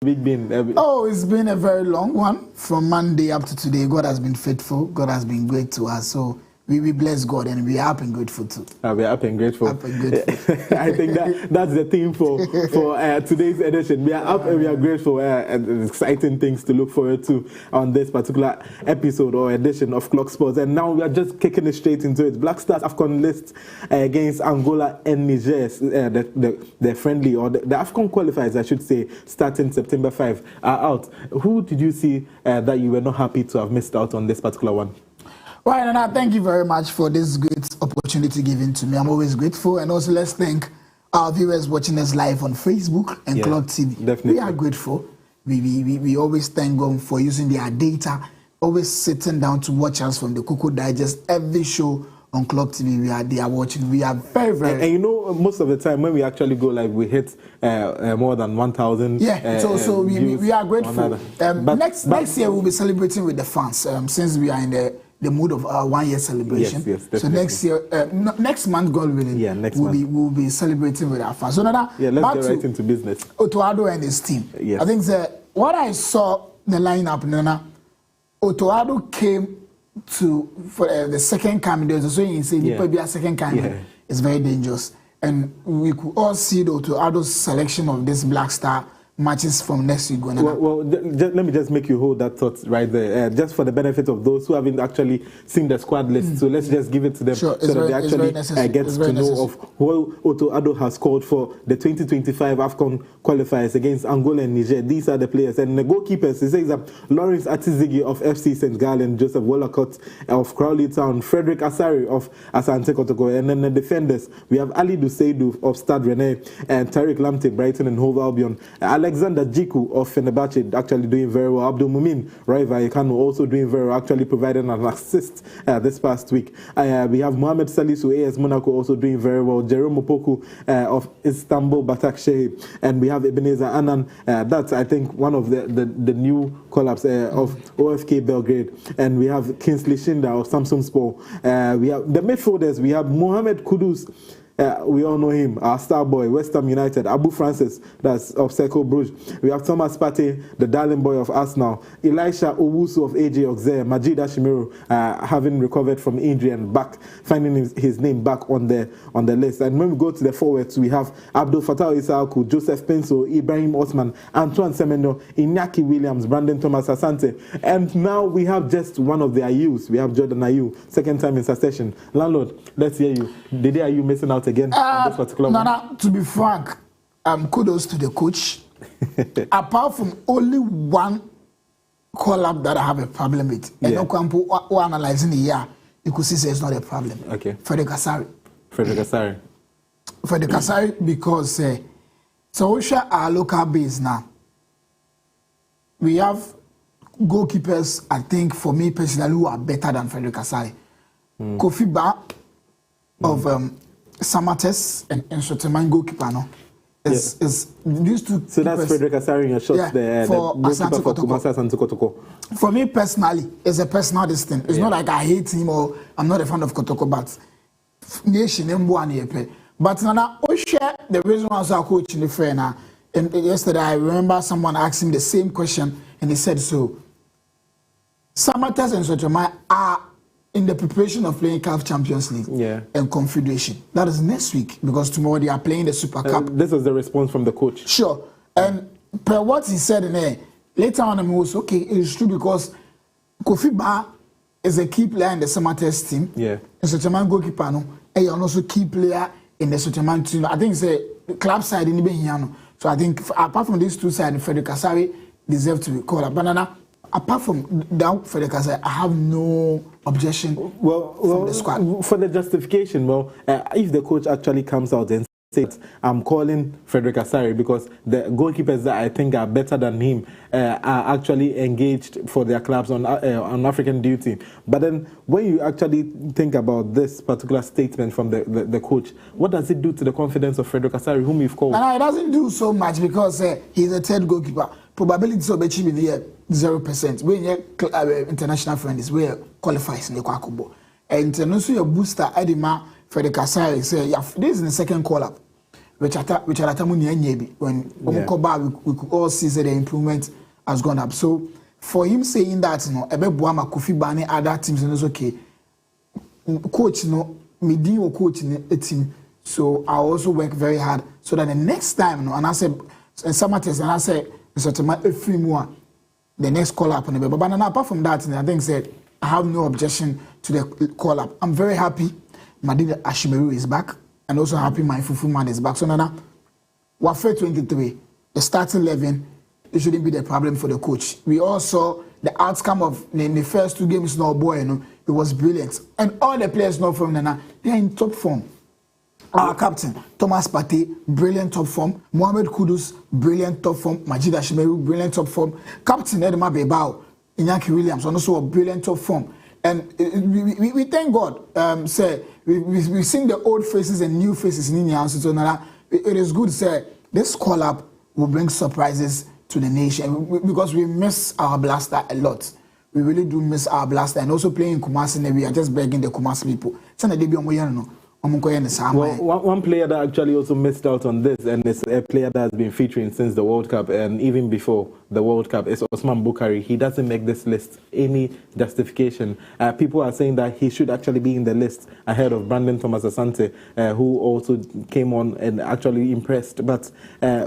Oh, it's been a very long one. From Monday up to today, God has been faithful. God has been great to us. So we bless God and we are happy and grateful too. We are happy and grateful. Happy and grateful. I think that's the theme for today's edition. We are up and we are grateful and exciting things to look forward to on this particular episode or edition of Clock Sports. And now we are just kicking it straight into it. Black Stars AFCON list against Angola and Niger, the friendly or the AFCON qualifiers, I should say, starting September 5 are out. Who did you see that you were not happy to have missed out on this particular one? Right, and I thank you very much for this great opportunity given to me. I'm always grateful. And also let's thank our viewers watching us live on Facebook and Clock TV. Definitely. We are grateful. We always thank God for using their data, always sitting down to watch us from the Cocoa Digest. Every show on Clock TV, they are watching. We are very, very... And you know, most of the time when we actually go live, we hit more than 1,000. Yeah, so we are grateful. Next year, we'll be celebrating with the fans since we are in the mood of our 1 year celebration. Yes, so next year, next month, God willing, we'll be celebrating with our fans. So now, let's get right into business. Otoado and his team. Yes. I think what I saw the lineup, Nana, Otoado came for the second coming. There's also you say maybe a second coming is very dangerous, and we could all see the Otoado's selection of this Black Star matches from next week. Well, let me just make you hold that thought right there, just for the benefit of those who haven't actually seen the squad list. So let's just give it to them so that they actually get to know of who Otoado has called for the 2025 AFCON qualifiers against Angola and Niger. These are the players. And the goalkeepers, he says that Lawrence Atizigi of FC St. Gallen, Joseph Wollacott of Crowley Town, Frederick Asari of Asante Kotoko, and then the defenders, we have Ali Duseidu of Stade Rennais, and Tariq Lamptey, Brighton and Hove Albion, Alexander Jiku of Fenerbahce actually doing very well. Abdul Mumin Roy Vallecano also doing very well, actually providing an assist this past week. We have Mohamed Salisu, AS Monaco, also doing very well. Jerome Opoku of Istanbul Batakşehir, and we have Ebenezer Anan. That's, I think, one of the new call-ups of OFK Belgrade. And we have Kingsley Shinda of Samsunspor. We have the midfielders. We have Mohamed Kudus. We all know him, our star boy, West Ham United. Abu Francis, that's of Cercle Bruges. We have Thomas Partey, the darling boy of Arsenal. Elisha Owusu of AJ Auxerre. Majid Ashimiru, having recovered from injury and back, finding his name back on the list. And when we go to the forwards, we have Abdul Fattah Isaaku, Joseph Penso, Ibrahim Osman, Antoine Semenyo, Iñaki Williams, Brandon Thomas Asante. And now we have just one of the Ayus. We have Jordan Ayew, second time in succession. Landlord, let's hear you. Did Ayew missing out again on this particular one? Nana, to be frank, kudos to the coach. Apart from only one call-up that I have a problem with, and no campo or analyzing the year, you could see it's not a problem. Okay. Frederick Asari. Frederick Asari, because so we share our local base now. We have goalkeepers, I think, for me personally, who are better than Frederick Asari. Kofi Ba of Samates and Soteman goalkeeper, no? Is these two. So that's Frederick Asari in your shots there. For Asante Kotoko. For me personally, it's a personal distance. It's not like I hate him or I'm not a fan of Kotoko, but but Nana, we share the reason why I was coach in the fair now. And yesterday I remember someone asked him the same question and he said so. Samates and Soteman are in the preparation of playing CAF Champions League and Confederation. That is next week because tomorrow they are playing the Super Cup. This was the response from the coach. Sure. And per what he said in there, later on, I was okay, it's true because Kofi Ba is a key player in the Samates team. Yeah. And Soteman goalkeeper, no, and you're also key player in the Soteman team. I think it's a club side in the So I think apart from these two sides, Frederick Asari deserves to be called a banana. Apart from that, Frederick Asari, I have no objection from the squad. For the justification, if the coach actually comes out and says, I'm calling Frederick Asari because the goalkeepers that I think are better than him are actually engaged for their clubs on African duty. But then when you actually think about this particular statement from the coach, what does it do to the confidence of Frederick Asari, whom you've called? No, it doesn't do so much because he's a third goalkeeper. Probability of achieving the 0%. When you international friends, we qualifies in the Kwakubo. And also your booster, Edima Frederick Asari, say, this is the second call-up. Richard Atamu when Omukoba, we could all see that the improvement has gone up. So for him saying that, Ebe Buama, Kofi Bane, other teams, and it's okay. Coach, me deal coach in a team. So I also work very hard so that the next time, and I said, and Samates, and I said, the next call up on the but apart from that, I think said I have no objection to the call up. I'm very happy Madina Ashimeru is back, and also happy my Fufu man is back. So Nana, Wafe 23, the starting 11, it shouldn't be the problem for the coach. We all saw the outcome of the first 2 games. No boy, it was brilliant, and all the players know from Nana, they are in top form. Our captain, Thomas Partey, brilliant top form. Mohamed Kudus, brilliant top form. Majid Ashimeru, brilliant top form. Captain Edema Bebao, Iñaki Williams, also a brilliant top form. And we thank God. We've seen the old faces and new faces in India. So it is good, sir. This call-up will bring surprises to the nation because we miss our blaster a lot. We really do miss our blaster. And also playing in Kumasi, we are just begging the Kumasi people. Well, one player that actually also missed out on this, and it's a player that has been featuring since the World Cup and even before the World Cup, is Osman Bukari. He doesn't make this list any justification. People are saying that he should actually be in the list ahead of Brandon Thomas Asante, who also came on and actually impressed. But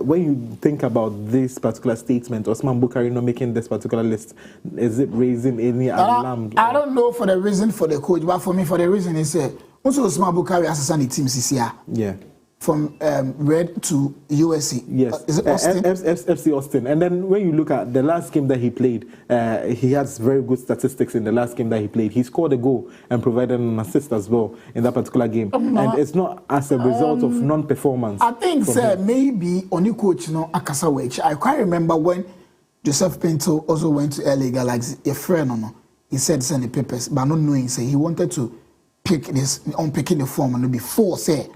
when you think about this particular statement, Osman Bukari not making this particular list, is it raising any alarm? I don't know for the reason for the coach, but for me, for the reason is also Osman Bukari has a team CCR. Yeah. From Red to USC. Yes. Is it Austin? FC Austin. And then when you look at the last game that he played, he has very good statistics in the last game that he played. He scored a goal and provided an assist as well in that particular game. And it's not as a result of non-performance. I think, sir, maybe on your coach, Akasa, I quite remember when Joseph Pinto also went to LA Galaxy, a friend, he said send the papers, but not knowing, say he wanted to pick this, unpicking the form and before, say,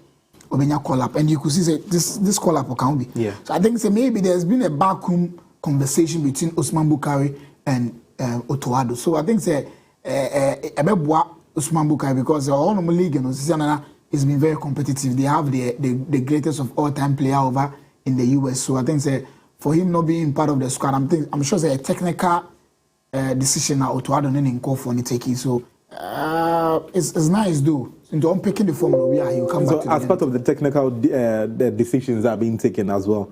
Obenya call up, and you could see say this call up can be. Yeah. So I think say maybe there's been a backroom conversation between Osman Bukari and Otto Addo. So I think say Ebeboa Osman Bukari because all the league has been very competitive. They have the greatest of all time player over in the US. So I think say for him not being part of the squad, I'm sure it's a technical decision that Otto Addo didn't call for any taking. So it's nice though. Into unpicking the formula, you come back to as part of the technical the decisions that are being taken as well.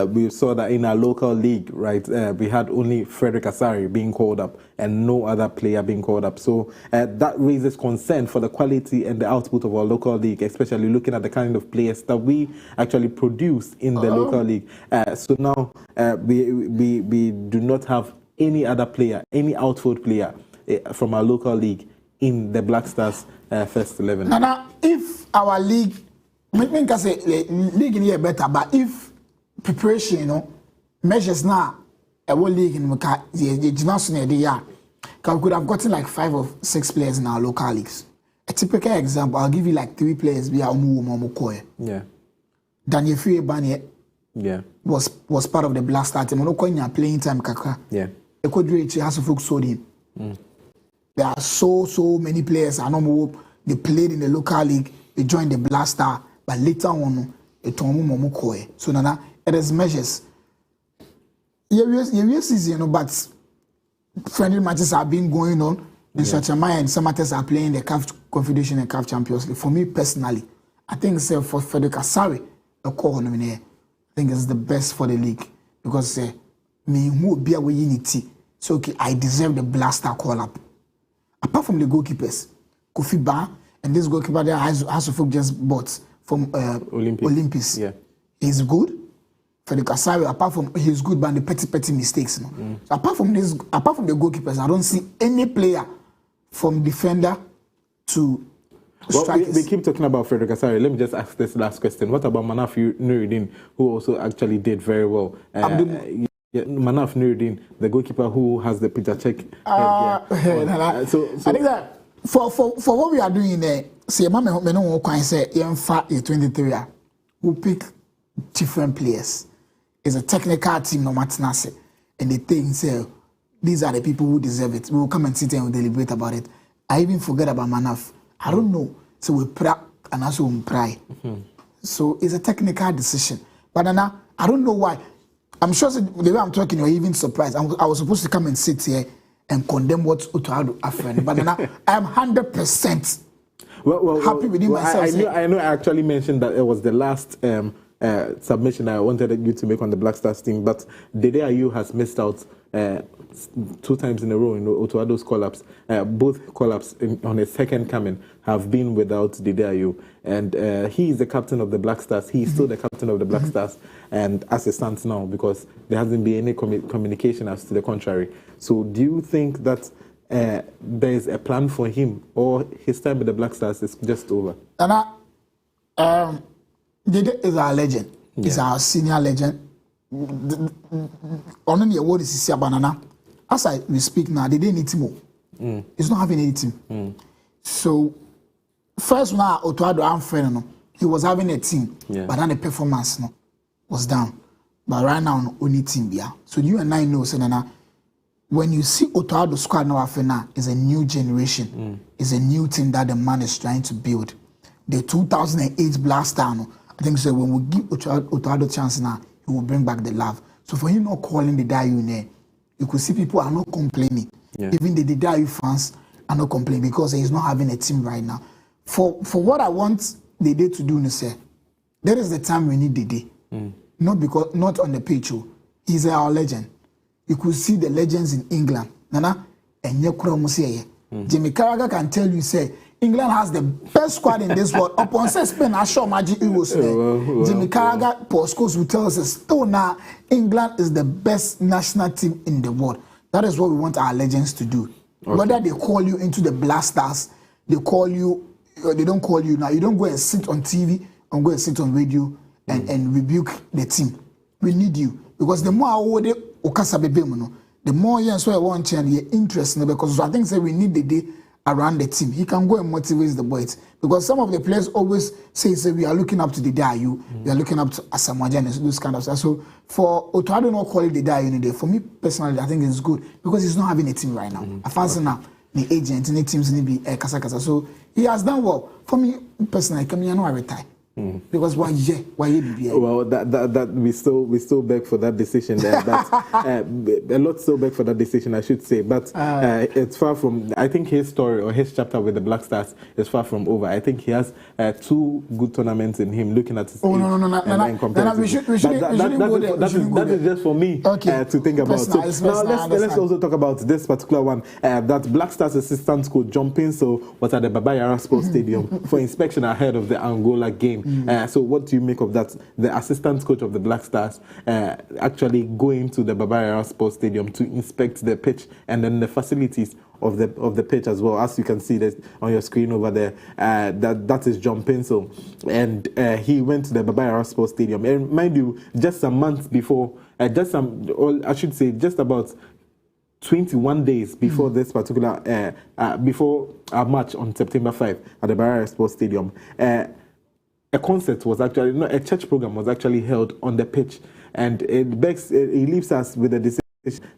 We saw that in our local league, right? We had only Frederick Asari being called up and no other player being called up. So that raises concern for the quality and the output of our local league, especially looking at the kind of players that we actually produce in the local league. So now we do not have any other player, any outfield player from our local league in the Black Stars first 11. Now, if our league, I can say league in here better, but if preparation, measures now, a whole league in the year, we could have gotten like 5 or 6 players in our local leagues. A typical example, I'll give you like 3 players via Yeah. Daniel Fuyebanye was part of the Black Star team. Playing time kakra. Yeah. The coach has to focus on him. There are so many players. I know they played in the local league. They joined the Black Star, but later on, they told me koe. So now it is measures. Yeah, season, but friendly matches have been going on. The Shachamaya and Samates are playing the CAF Confederation and CAF Champions League. For me personally, I think for Frederick Asari, a core nominee, I think it's the best for the league because me who be away unity. So okay, I deserve the Black Star call up. Apart from the goalkeepers, Kofi Ba and this goalkeeper there has just bought from Olympus. Yeah. He's good. Frederick Asari, apart from he's good, but the petty mistakes. So apart from the goalkeepers, I don't see any player from defender to strikers. We keep talking about Frederick Asari. Let me just ask this last question. What about Manaf Nuruddin, who also actually did very well? Manaf Nuruddin, the goalkeeper who has the Peter Check. So I think that for what we are doing there, see, Mama no can say in fact is 23 who pick different players. It's a technical team no matter what, and they think say these are the people who deserve it. We will come and sit and we'll deliberate about it. I even forget about Manaf. I don't know. So we pray and also we pray. So it's a technical decision. But now, I don't know why. I'm sure the way I'm talking, you're even surprised. I was supposed to come and sit here and condemn what Otto Addo happened. But now, I am 100% happy with myself. I know I actually mentioned that it was the last submission I wanted you to make on the Black Stars team, but Dede Ayew has missed out 2 times in a row in Otto Addo's call-ups. Both call-ups on his second coming have been without Dede Ayew, and he is the captain of the Black Stars. He is still the captain of the Black Stars, and as it stands now, because there hasn't been any communication as to the contrary. So do you think that there is a plan for him, or his time with the Black Stars is just over? Dede is our legend. Yeah. He's our senior legend. Only what is his banana. As we speak now, they didn't need him. He's not having any team. So first now, Otto Addo he was having a team, but then the performance was down. But right now, only team here. So you and I know, when you see Otto Addo squad now, is a new generation. It's a new team that the man is trying to build. The 2008 Black Star, I think so. When we give Otto Addo chance now, he will bring back the love. So for him not calling the Dede Ayew, you could see people are not complaining. Yeah. Even the Dede Ayew fans are not complaining because he's not having a team right now. For what I want Dede to do, there is the time we need Dede. Not on the pitch. He's our legend. You could see the legends in England. Nana, and Jimmy Carragher can tell you, say, England has the best squad in this world. Upon Spain, I show Magic Eagles. Jimmy Carragher, Paul Scholes, who tells us, still now, England is the best national team in the world. That is what we want our legends to do. Okay. Whether they call you into the Black Stars, they call you, or they don't call you now. You don't go and sit on TV and go and sit on radio and rebuke the team. We need you. Because the more I would the more you want to your interest, because I think we need the day around the team. He can go and motivate the boys. Because some of the players always say we are looking up to the Dede Ayew, we are looking up to Asamoah Gyan and those kind of stuff. So for Otto Addo not call it the Dede Ayew, for me personally, I think it's good because he's not having a team right now. I fancy now the agent and the teams need to be kasa. So he has done well. For me personally, I know I retire. Because why BBI? Well, that we still beg for that decision. A lot still beg for that decision, I should say. But it's far from. I think his story or his chapter with the Black Stars is far from over. I think he has 2 good tournaments in him. Looking at his age and compared. That is just for me to think about. So now let's also talk about this particular one. That Black Stars assistant coach John Pinso was at the Baba Yara Sports Stadium for inspection ahead of the Angola game. So what do you make of that? The assistant coach of the Black Stars actually going to the Baba Yara Sports Stadium to inspect the pitch and then the facilities of the pitch as well. As you can see this on your screen over there, that is John Pinso, and he went to the Baba Yara Sports Stadium. And mind you, just a month before, just about 21 days before this particular before our match on September 5 at the Baba Yara Sports Stadium. A concert was actually, a church program was actually held on the pitch, and it leaves us with a decision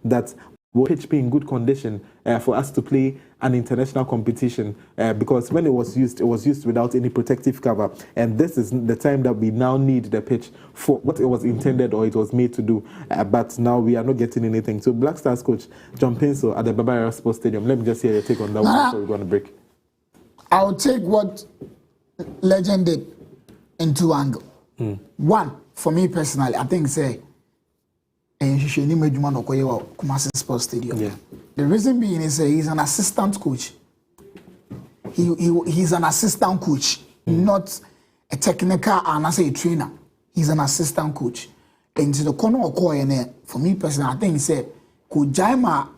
that will pitch be in good condition for us to play an international competition, because when it was used without any protective cover, and this is the time that we now need the pitch for what it was intended or it was made to do, but now we are not getting anything. So Black Stars coach John Pinso at the Baba Yara Sports Stadium, let me just hear your take on that one before we go on a break. I'll take what Legend did in 2 angles. One, for me personally, I think Kumasi Sports Stadium. Yeah. The reason being is he's an assistant coach. He's an assistant coach, not a technical and I say a trainer. He's an assistant coach. And to the corner of for me personally, I think he said Kujaima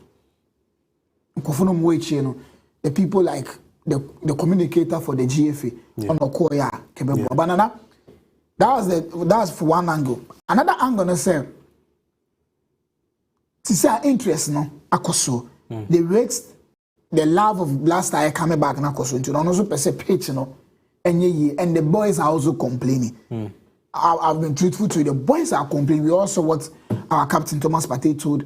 the people like the communicator for the GFA on Okoya Kebebo Banana. That was for one angle. Another angle say to say interest akoso. They rate the love of Black Star coming back na akoso into also participate and the boys are also complaining. I've been truthful to you. The boys are complaining. We also what our captain Thomas Partey told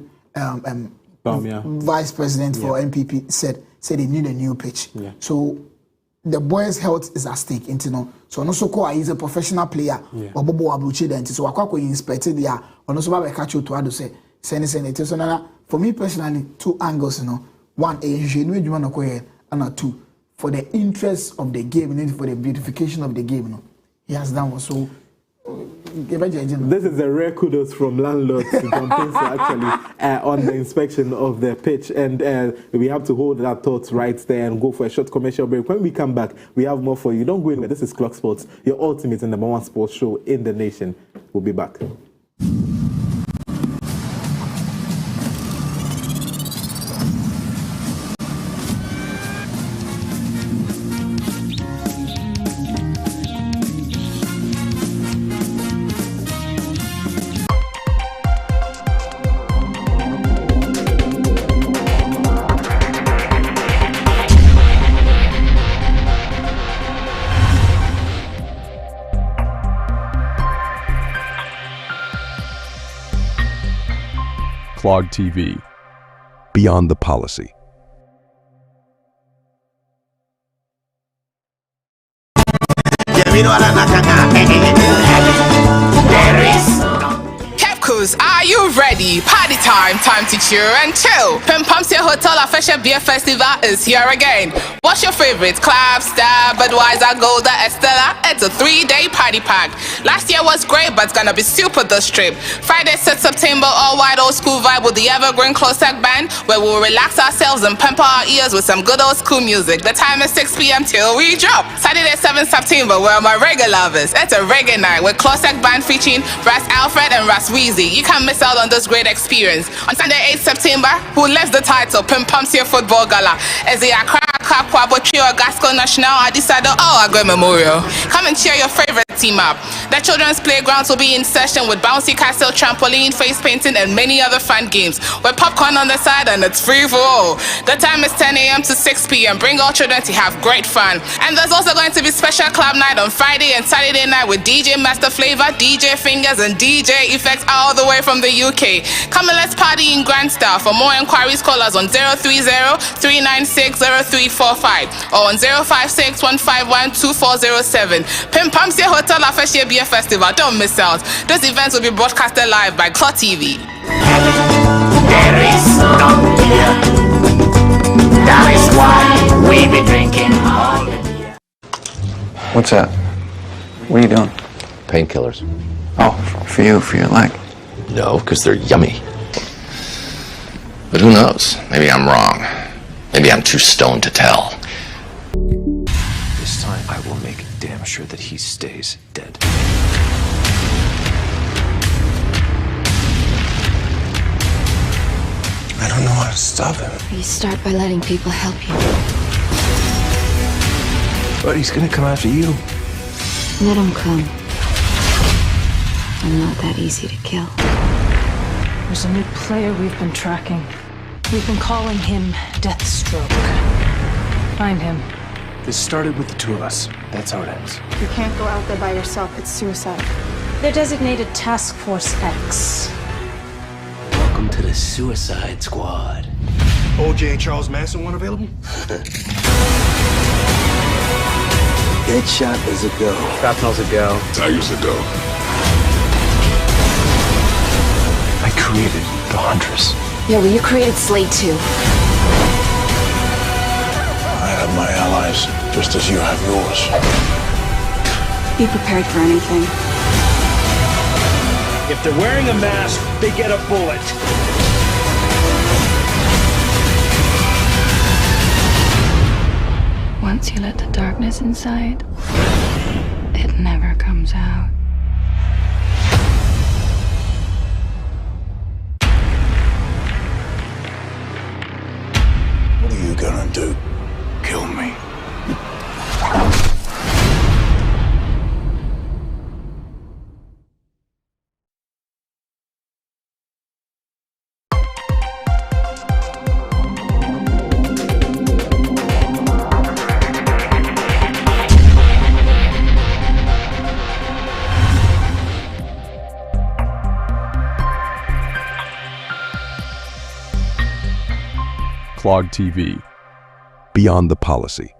Vice President for MPP said they need a new pitch. So the boy's health is at stake, you know. So also he's a professional player. Or Bobo Abuchi then. So I inspected there. And also I catch you to add to say send it. So for me personally, 2 angles, you know. One, and 2, for the interest of the game, and for the beautification of the game, you know. He has done one. So this is a rare kudos from landlords to John Pincer actually on the inspection of the pitch, and we have to hold that thought right there and go for a short commercial break. When we come back, we have more for you. Don't go anywhere. This is Clock Sports, your ultimate and #1 sports show in the nation. We'll be back. Clog TV, Beyond the Policy. Kepkus, are you ready? Party time, time to cheer and chill. Pimpamsia Hotel Official Beer Festival is here again. What's your favorite? Club, Star, Budweiser, Golda, Estella? It's a 3-day party pack. Last year was great, but it's gonna be super this trip. Friday, 6th September, all white old school vibe with the Evergreen Closec Band, where we'll relax ourselves and pamper our ears with some good old school music. The time is 6 p.m. till we drop. Saturday, 7th September, where my reggae lovers. It's a reggae night with Closec Band featuring Ras Alfred and Ras Weezy. You can't miss out on this great experience. On Sunday, 8th September, who lifts the title, Pimpamsia Football Gala, as the Accra Kwabo Trio Gasco National Adisado Agwe Memorial. Come and cheer your favorite team up. The children's playgrounds will be in session with bouncy castle, trampoline, face painting, and many other fun games. With popcorn on the side and it's free for all. The time is 10 a.m. to 6 p.m. Bring all children to have great fun. And there's also going to be special club night on Friday and Saturday night with DJ Master Flavor, DJ Fingers, and DJ Effects all the way from the UK. Come and let's party in grand style. For more inquiries, call us on 030-396-0345 or on 056-151-2407. Pimpamsia Hotel Afeshie Beer Festival. Don't miss out. This event will be broadcasted live by Clot TV. There is no beer. That is why we be drinking all the beer. What's that? What are you doing? Painkillers. Oh, for your leg. No, because they're yummy. But who knows? Maybe I'm wrong. Maybe I'm too stoned to tell. This time I will make damn sure that he stays dead. I don't know how to stop him. You start by letting people help you. But he's gonna come after you. Let him come. I'm not that easy to kill. There's a new player we've been tracking. We've been calling him Deathstroke. Find him. This started with the two of us. That's how it ends. You can't go out there by yourself. It's suicide. They're designated Task Force X. Welcome to the Suicide Squad. OJ and Charles Manson one available? Deadshot is a go. Shrapnel's a go. Tiger's a go. I created the Huntress. Yeah, well, you created Slade too. I have my allies, just as you have yours. Be prepared for anything. If they're wearing a mask, they get a bullet. Once you let the darkness inside, it never comes out. What are you gonna do? Kill me? Clog TV, Beyond the Policy.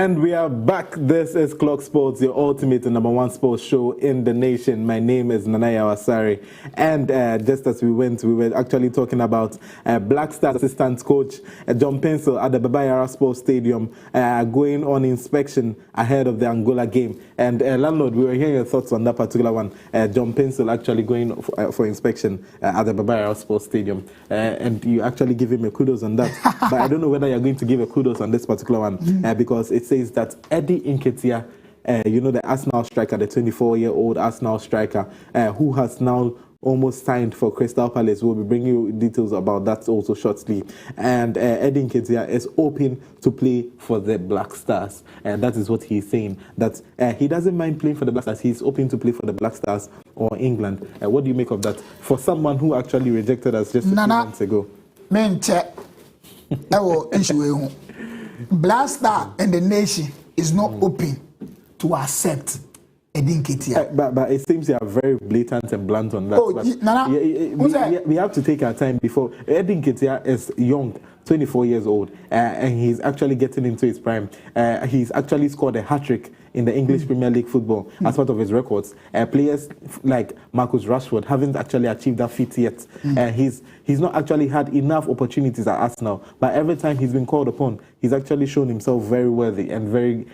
And we are back. This is Clock Sports, your ultimate and #1 sports show in the nation. My name is Nanaya Wasari. And just as we were actually talking about Black Stars assistant coach John Pencil at the Baba Yara Sports Stadium going on inspection ahead of the Angola game. And landlord, we were hearing your thoughts on that particular one. John Pencil actually going for inspection at the Baba Yara Sports Stadium. And you actually give him a kudos on that. But I don't know whether you're going to give a kudos on this particular one because it says that Eddie Nketiah, the Arsenal striker, the 24-year-old Arsenal striker, who has now almost signed for Crystal Palace. We'll be bringing you details about that also shortly. And Eddie Nketiah is open to play for the Black Stars. And that is what he's saying, that he doesn't mind playing for the Black Stars. He's open to play for the Black Stars or England. What do you make of that? For someone who actually rejected us just a few months ago. Black Star and the nation is not open to accept Eddie Nketiah. But it seems you are very blatant and blunt on that. We have to take our time before. Eddie Nketiah is young, 24 years old, and he's actually getting into his prime. He's actually scored a hat-trick in the English Premier League football as part of his records. Players like Marcus Rashford haven't actually achieved that feat yet. He's not actually had enough opportunities at Arsenal, but every time he's been called upon, he's actually shown himself very worthy and very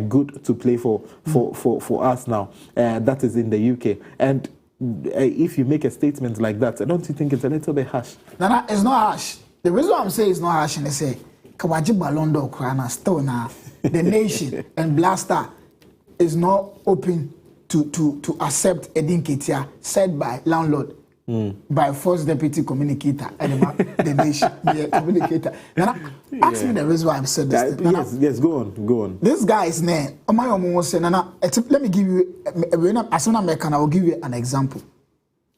good to play for Arsenal. That is in the UK. And if you make a statement like that, don't you think it's a little bit harsh? No, it's not harsh. The reason why I'm saying it's not harsh, and they say, Kawaji Ballon d'Or, Krana, still now, the nation and Black Star is not open to accept Eddie Nketiah, said by landlord, by first deputy communicator, and the nation, the communicator. Now, ask me the reason why I'm saying this. Yes, go on. This guy is name. Let me give you, as soon as I will give you an example.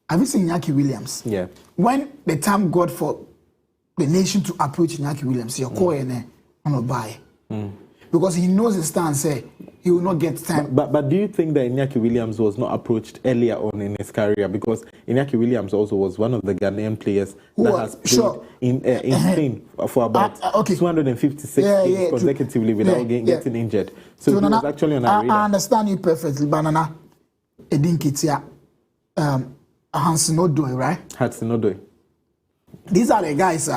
Have you seen Iñaki Williams? Yeah. When the time got for the nation to approach Iñaki Williams, you're calling on a buy. Because he knows his stance, he will not get time. But do you think that Iñaki Williams was not approached earlier on in his career? Because Iñaki Williams also was one of the Ghanaian players that has played in Spain for about 256 games consecutively without getting injured. So he was actually on our radar. I understand you perfectly, Banana. Eddie Nketiah, Hudson-Odoi, right? Hudson-Odoi. These are the guys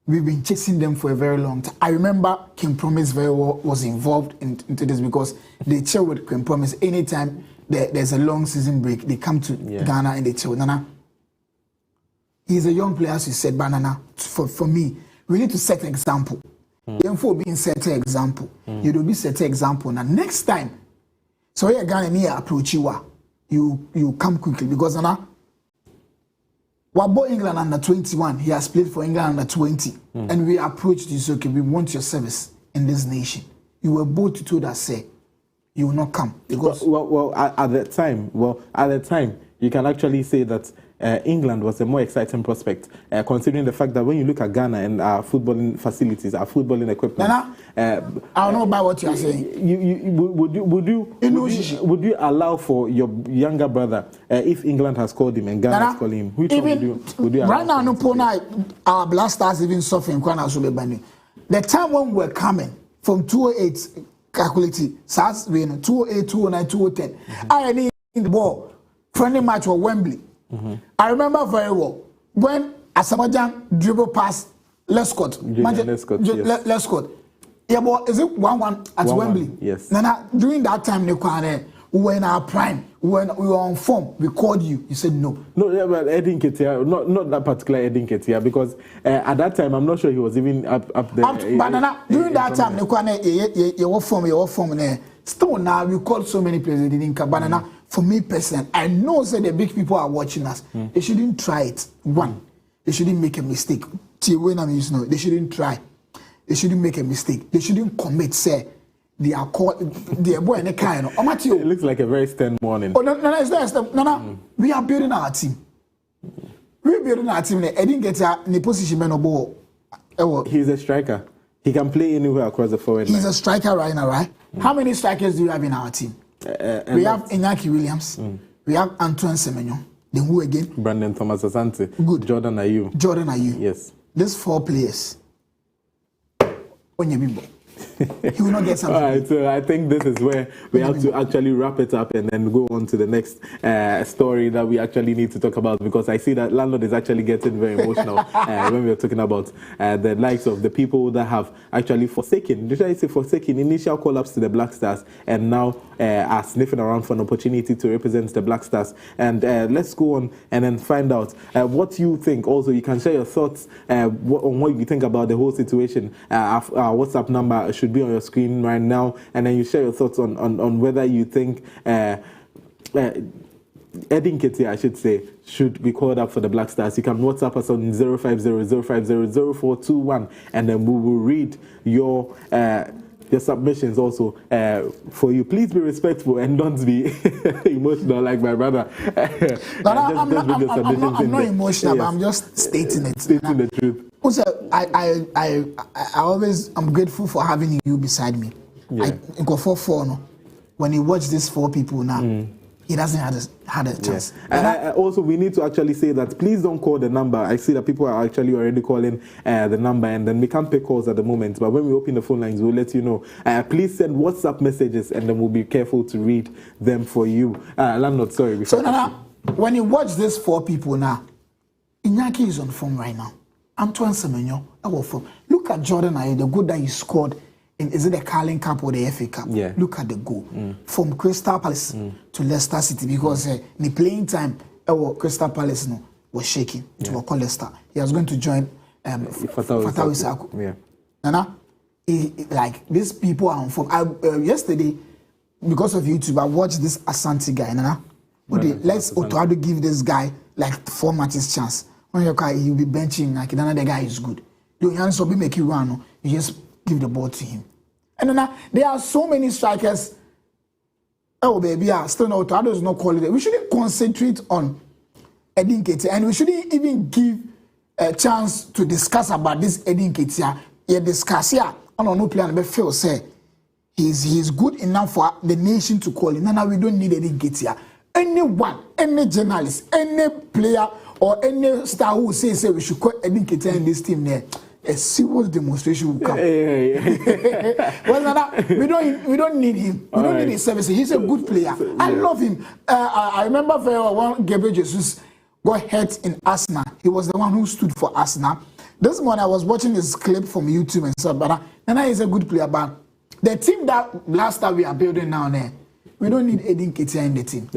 we've been chasing them for a very long time. I remember King Promise very well was involved into this because they chill with King Promise anytime there's a long season break. They come to Ghana and they chill. Nana, he's a young player, as you said, Banana. For me, we need to set an example. For being set an example, you will be set an example. Now next time, so you're Ghana near approach you come quickly because Nana. Wabo England under 21, he has played for England under 20, and we approached this. Okay, we want your service in this nation. You were both told us, say, you will not come because at the time, you can actually say that England was a more exciting prospect, considering the fact that when you look at Ghana and our footballing facilities, our footballing equipment. I don't know about what you are saying. Would you allow for your younger brother if England has called him and Ghana has called him? Which one would you allow? Right now, our Black Stars even suffering. The time when we were coming from 208 calculated, 208, 209, 210, I need the ball. Friendly match for Wembley. I remember very well when Asamoah dribble past Lescott. Lescott. Yeah, but is it 1-1 at Wembley? Yes. Now, during that time, we were in our prime. When we were on form, we called you. You said no. No, but Eddie Nketiah, not that particular Eddie Nketiah, because at that time, I'm not sure he was even up there. But during that time, your form. Still now, we called so many players, they didn't come. Banana, for me personally, I know that the big people are watching us. They shouldn't try it. One, they shouldn't make a mistake. They shouldn't try. They shouldn't make a mistake. They shouldn't commit, say, they are called, they are boy and a kind of. It looks like a very stern morning. Oh, no, it's not. No. We are building our team. We're building our team. I didn't get in the position, He's a striker. He can play anywhere across the forward line. He's a striker right now, right? How many strikers do you have in our team? We have Iñaki Williams. We have Antoine Semenyo. Then who again? Brandon Thomas Asante. Good. Jordan Ayew. Yes. These 4 players. Onyebimbo. he will not get something. All right, so I think this is where we have to actually wrap it up and then go on to the next story that we actually need to talk about, because I see that Landlord is actually getting very emotional when we're talking about the likes of the people that have actually forsaken initial call-ups to the Black Stars and now are sniffing around for an opportunity to represent the Black Stars. And let's go on and then find out what you think. Also, you can share your thoughts on what you think about the whole situation. Our WhatsApp number should be on your screen right now, and then you share your thoughts on whether you think Eddie Nketiah, I should say, should be called up for the Black Stars. You can WhatsApp us on 050-050-0421, and then we will read your submissions also for you. Please be respectful and don't be emotional like my brother. I'm not emotional, but I'm just stating it. Stating the truth. Also, I'm grateful for having you beside me. Yeah. Go for four. No? When you watch these four people now, he doesn't had a chance. Yeah. Also, we need to actually say that please don't call the number. I see that people are actually already calling the number, and then we can't pick calls at the moment. But when we open the phone lines, we'll let you know. Please send WhatsApp messages, and then we'll be careful to read them for you. Landlord, sorry. So now, when you watch these four people now, Iñaki is on form right now. Antoine Semenyo, look at Jordan Ayew, the goal that he scored is it the Carling Cup or the FA Cup? Yeah. Look at the goal from Crystal Palace to Leicester City, because the playing time Crystal Palace was shaking to Leicester. He was going to join Fatawu Issahaku. Yeah. Nana, like these people are on form. Yesterday, because of YouTube, I watched this Asante guy. Nana, let's Otoado give this guy like 4 matches chance. When he'll be benching, like the guy is good. You also be make you run. You just give the ball to him. And then there are so many strikers. Oh baby, still no Otoado is not quality. We shouldn't concentrate on Eddie Nketiah, and we shouldn't even give a chance to discuss about this Eddie Nketiah. Yeah, discuss here. I don't know player but feel say he's good enough for the nation to call him. Now we don't need Eddie Nketiah. Anyone, any journalist, any player or any star who says we should call Eddie Nketiah in this team there, a serious demonstration will come. Well, we don't need him. We don't need his services. He's a good player. I love him. I remember very well when Gabriel Jesus got hurt in Arsenal. He was the one who stood for Arsenal. This morning I was watching this clip from YouTube and stuff, but Nana is a good player. But the team that last time we are building now, we don't need Eddie Nketiah in the team.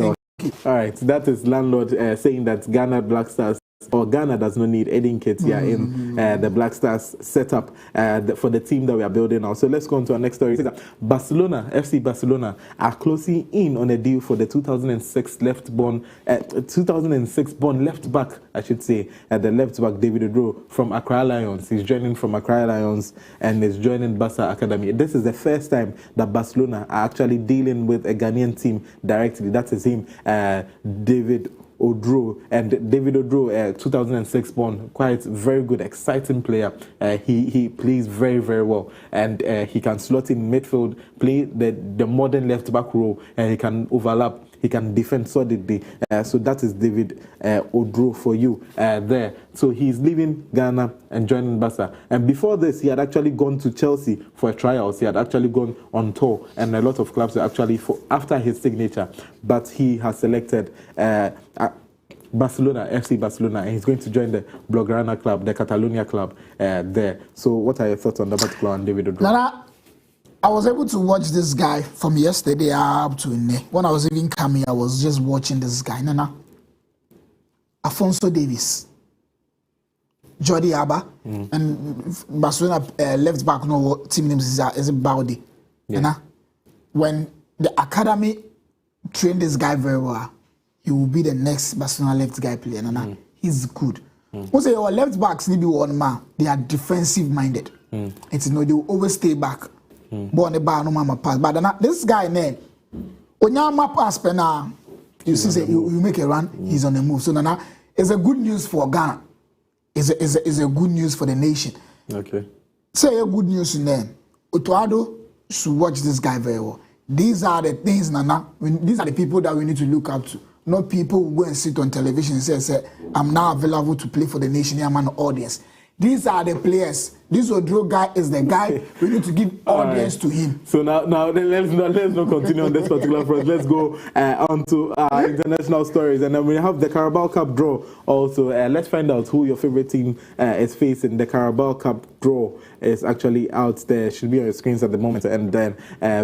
All right, that is Landlord saying that Ghana Black Stars, or Ghana does not need Eddie Nketiah in the Black Stars setup for the team that we are building now. So let's go on to our next story. Barcelona, FC Barcelona, are closing in on a deal for the 2006 born left back, I should say, the left back David Odro from Accra Lions. He's joining from Accra Lions and is joining Barca Academy. This is the first time that Barcelona are actually dealing with a Ghanaian team directly. That is him, David Odro. And David Odro, 2006 born, quite very good, exciting player. He plays very, very well, and he can slot in midfield, play the modern left back role, and he can overlap. He can defend solidly. So that is David Odro for you there. So he's leaving Ghana and joining Barca. And before this, he had actually gone to Chelsea for trials. He had actually gone on tour, and a lot of clubs were actually after his signature. But he has selected Barcelona, FC Barcelona, and he's going to join the Blaugrana club, the Catalonia club there. So what are your thoughts on that particular one, David Odro? Nana, I was able to watch this guy from yesterday up to today. When I was even coming, I was just watching this guy. Nana, Afonso Davies, Jordi Alba, and Barcelona left back. No team name is Balde. Yeah. Nana, when the academy trained this guy very well, he will be the next Barcelona left guy player. Nana, he's good. Also, your left backs need to be one man. They are defensive minded. It's they will always stay back. But this guy name, pass you see, you make a run, he's on the move. So Nana, it's a good news for Ghana. It's a good news for the nation. Okay. Say a good news in there. Otoado should watch this guy very well. These are the things, Nana. These are the people that we need to look up to. Not people who go and sit on television and say, I'm now available to play for the nation. I'm an audience. These are the players this Odro guy is the guy. We need to give audience to him. So now let's not continue on this particular front. Let's go on to our international stories, and then we have the Carabao Cup draw also. Let's find out who your favorite team is facing. The Carabao Cup draw is actually out there. Should be on your screens at the moment. And then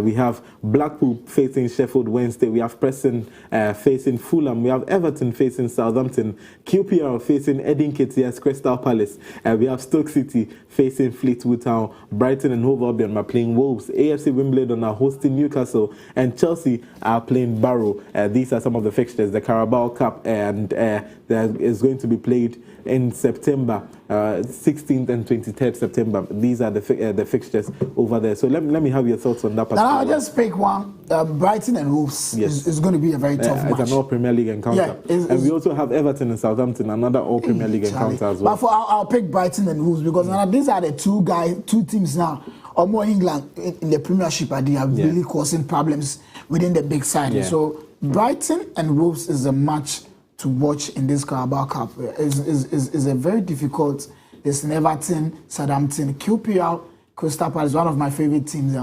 we have Blackpool facing Sheffield Wednesday. We have Preston facing Fulham. We have Everton facing Southampton. QPR facing Edin Ketia Crystal Palace. We have Stoke City facing Fleetwood Town. Brighton and Hove Albion are playing Wolves. AFC Wimbledon are hosting Newcastle. And Chelsea are playing Barrow. These are some of the fixtures. The Carabao Cup and that is going to be played in September, 16th and 23rd September. These are the fixtures over there. So let me have your thoughts on that. Now I'll just pick one. Brighton and Wolves is going to be a very tough match. It's an all-Premier League encounter. And we also have Everton and Southampton, another all-Premier League encounter as well. But I'll pick Brighton and Wolves because these are the two teams now, or more England in the Premiership, they are really causing problems within the big side. So Brighton and Wolves is a match to watch in this Carabao Cup. Is a very difficult. There's Everton, Southampton, QPR, Crystal Palace, one of my favorite teams.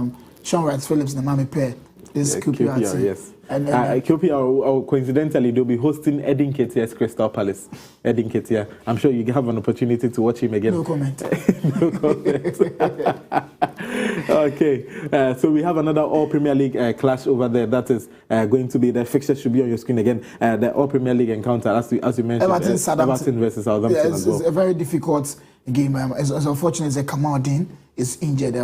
Sean Wright-Phillips, the Mami pair. This QPR team. Yes. And QPR, coincidentally, they'll be hosting Edin Ketia's Crystal Palace. Edin Ketia. I'm sure you have an opportunity to watch him again. No comment. No comment. Okay. So we have another All-Premier League clash over there. That is going to be, the fixture should be on your screen again. The All-Premier League encounter, as you mentioned, Everton versus Southampton as well. It's a very difficult game. It's unfortunate that Kamaldeen is injured.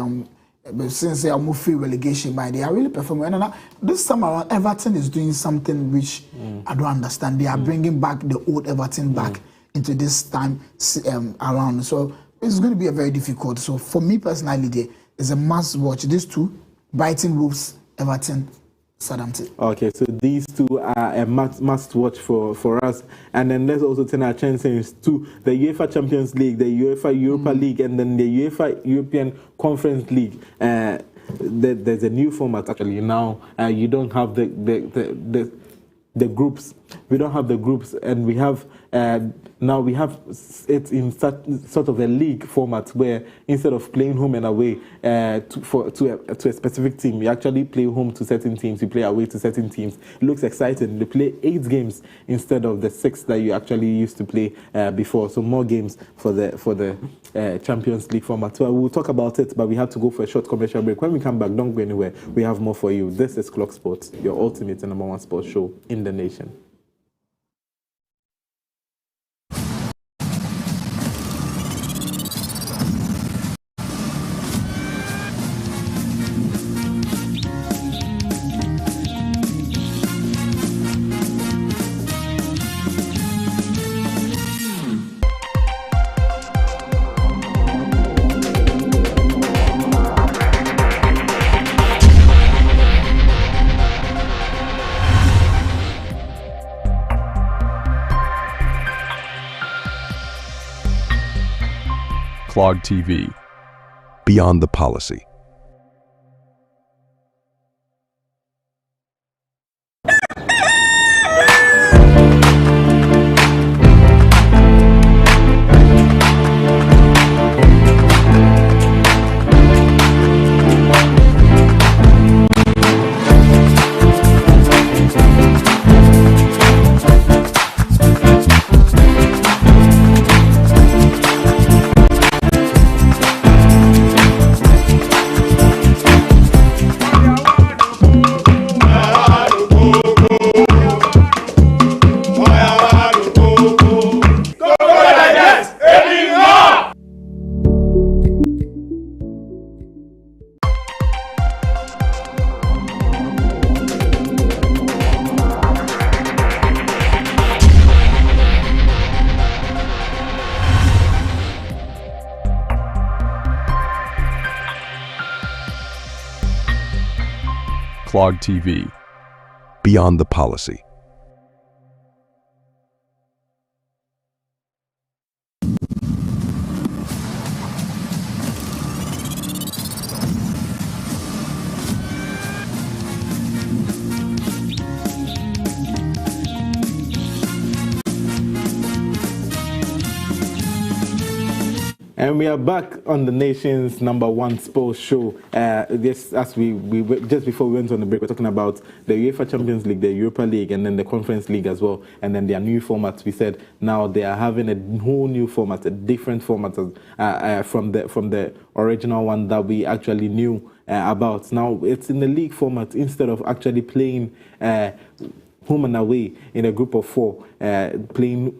But since they are moving relegation by, they are really performing. And this time around, Everton is doing something which I don't understand. They are bringing back the old Everton back into this time around. So it's going to be a very difficult. So for me personally, it's a must watch. These two, Brighton, Wolves, Everton, Southampton. Okay, so these two are a must watch for us. And then let's also turn our attention to the UEFA Champions League, the UEFA Europa League, and then the UEFA European Conference League. There's a new format actually now. You don't have the groups. We don't have the groups, and we have now we have it in sort of a league format where instead of playing home and away to a specific team, we actually play home to certain teams, we play away to certain teams. It looks exciting. They play 8 games instead of the 6 that you actually used to play before. So more games for the Champions League format. So we'll talk about it, but we have to go for a short commercial break. When we come back, don't go anywhere. We have more for you. This is Clock Sports, your ultimate and #1 sports show in the nation. Clog TV, Beyond the Policy. Clog TV, Beyond the Policy. And we are back on the nation's #1 sports show. This, as we just before we went on the break, we're talking about the UEFA Champions League, the Europa League, and then the Conference League as well. And then their new formats. We said now they are having a whole new format, a different format from the original one that we actually knew about. Now it's in the league format instead of actually playing home and away in a group of 4, playing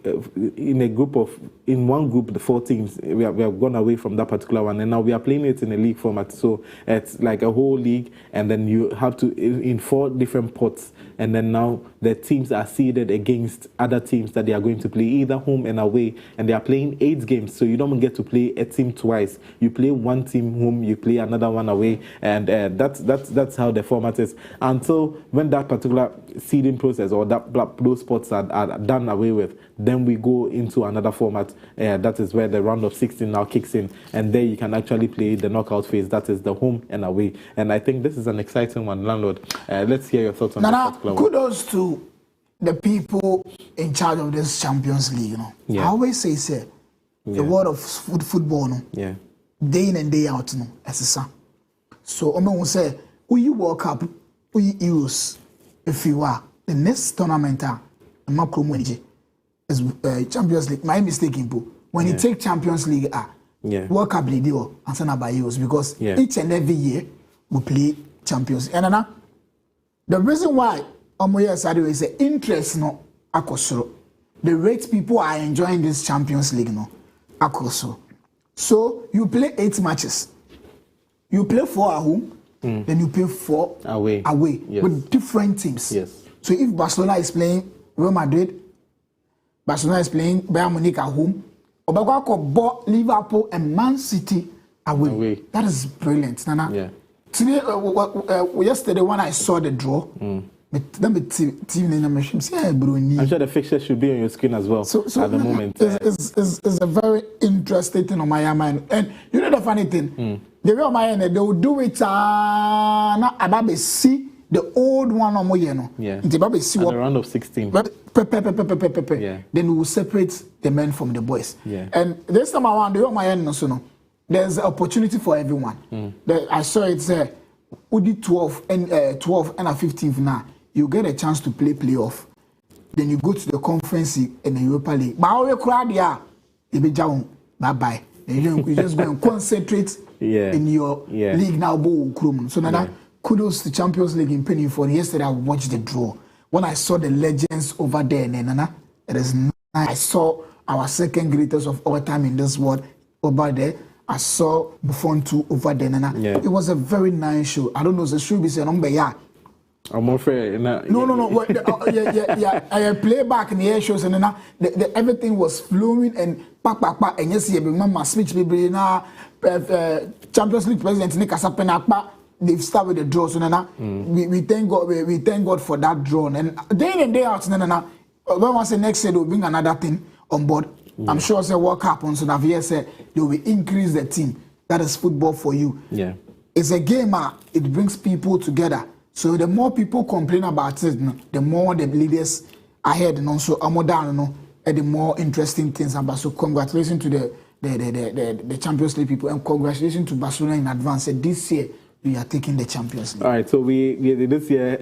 in one group, the 4 teams. We have gone away from that particular one, and now we are playing it in a league format. So it's like a whole league, and then you have to in 4 different pots, and then now the teams are seeded against other teams that they are going to play either home and away, and they are playing 8 games. So you don't get to play a team twice. You play one team home, you play another one away, and that's how the format is until when that particular seeding process or those spots are done away with. Then we go into another format. That is where the round of 16 now kicks in, and there you can actually play the knockout phase. That is the home and away. And I think this is an exciting one, Landlord. Let's hear your thoughts on this particular one. Kudos to the people in charge of this Champions League. You know, I always say, the world of football, day in and day out, you know, as a son. So I'm going to say, we World Cup, we Euros, if you are the next tournament, is Champions League. My mistake, when you take Champions League, World Cup league and send by Euros, because each and every year we play Champions League. And the reason why is the interest no akosoro. The rate people are enjoying this Champions League no akosoro. So you play 8 matches. You play 4 at home, then you play 4 away with different teams. Yes. So if Barcelona is playing Real Madrid, Barcelona is playing Bayern Munich at home, Liverpool and Man City away. That is brilliant, Nana. Yeah. Today, yesterday when I saw the draw, I'm sure the fixture should be on your screen as well at the moment. It's a very interesting thing on my mind. And you know the funny thing? The way on my end, they will do it about see the old one on my end. Yeah. At the round of 16. Then we will separate the men from the boys. Yeah. And this time around, the way on my end, there's an opportunity for everyone. I saw it say, 12 and 15th now. You get a chance to play playoff. Then you go to the conference in the Europa League. But how you crowd there? You be down. Bye. You just go and concentrate in your league now. So now, kudos to Champions League in Penny for yesterday. I watched the draw. When I saw the legends over there, it is nice. I saw our second greatest of all time in this world over there. I saw Buffon 2 over there. It was a very nice show. I don't know, the show be saying number I'm afraid. No. I play back in the air shows and everything was flowing and and yes, you remember speech people now Champions League president Nick Asapena. They've started with the draw, so we thank God. We thank God for that draw, and day in and day out, when I say next year they'll bring another thing on board. I'm sure say World Cup on so that said they will increase the team. That is football for you. Yeah, it's a game. It brings people together. So the more people complain about it, the more the leaders ahead, and also down, and the more interesting things about. So congratulations to the Champions League people, and congratulations to Barcelona in advance. This year we are taking the Champions League. All right, so we this year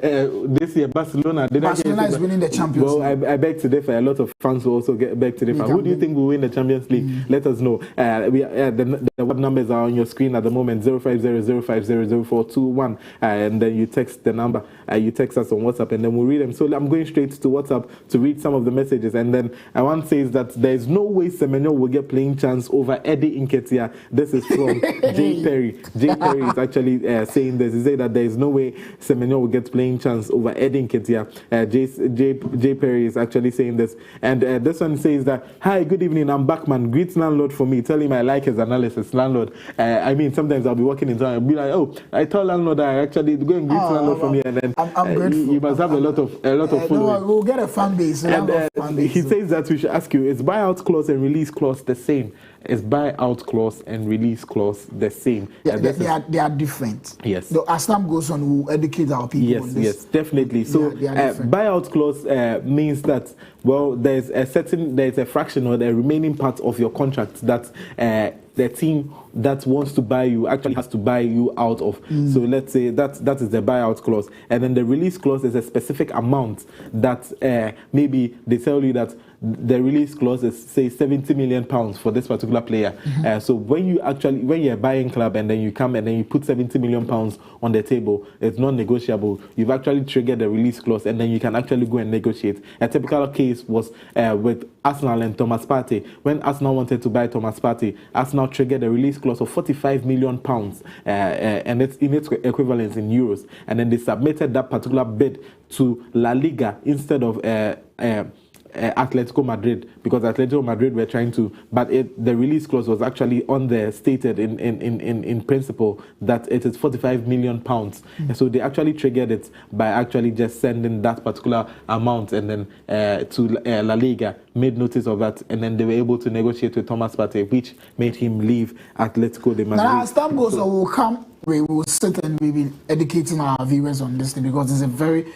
Barcelona is winning the Champions League. Well, I beg to differ. A lot of fans will also beg to differ. Who do you think will win the Champions League? Let us know. The web numbers are on your screen at the moment: 0500500421, and then you text the number. You text us on WhatsApp, and then we'll read them. So I'm going straight to WhatsApp to read some of the messages, and then one says that there is no way Semenyo will get playing chance over Eddie Nketiah. This is from Jay Perry. Jay Perry is actually saying this. He said that there is no way Semenyo will get playing chance over Eddie Nketiah. Jay Perry is actually saying this. And this one says that, hi, good evening, I'm Backman. Greet Landlord for me. Tell him I like his analysis. Landlord, I mean, sometimes I'll be walking in town and be like, oh, I told Landlord I actually go and greet Landlord for me. And then I'm grateful. You must have a lot of followers. No, we'll get a fan base. And he says that we should ask you, is buyout clause and release clause the same? Is buyout clause and release clause the same? Yeah, they are different. different. Yes. So as time goes on, we'll educate our people. Yes, on this. yes, definitely. So buyout clause means that, well, there's a fraction or the remaining part of your contract that the team that wants to buy you actually has to buy you out of. So let's say that is the buyout clause, and then the release clause is a specific amount that maybe they tell you that the release clause is, say, £70 million for this particular player. So when you're buying club and then you come and then you put £70 million on the table, it's non-negotiable. You've actually triggered the release clause, and then you can actually go and negotiate. A typical case was with Arsenal and Thomas Partey. When Arsenal wanted to buy Thomas Partey, Arsenal triggered a release clause of £45 million, and it's in its equivalence in euros. And then they submitted that particular bid to La Liga instead of Atletico Madrid, because Atletico Madrid were trying to, but the release clause was actually on there stated in principle that it is £45 million. And so they actually triggered it by actually just sending that particular amount, and then to La Liga made notice of that, and then they were able to negotiate with Thomas Partey, which made him leave Atletico de Madrid. Now, as time goes on, we'll come. We will sit and we will be educating our viewers on this thing, because it's a very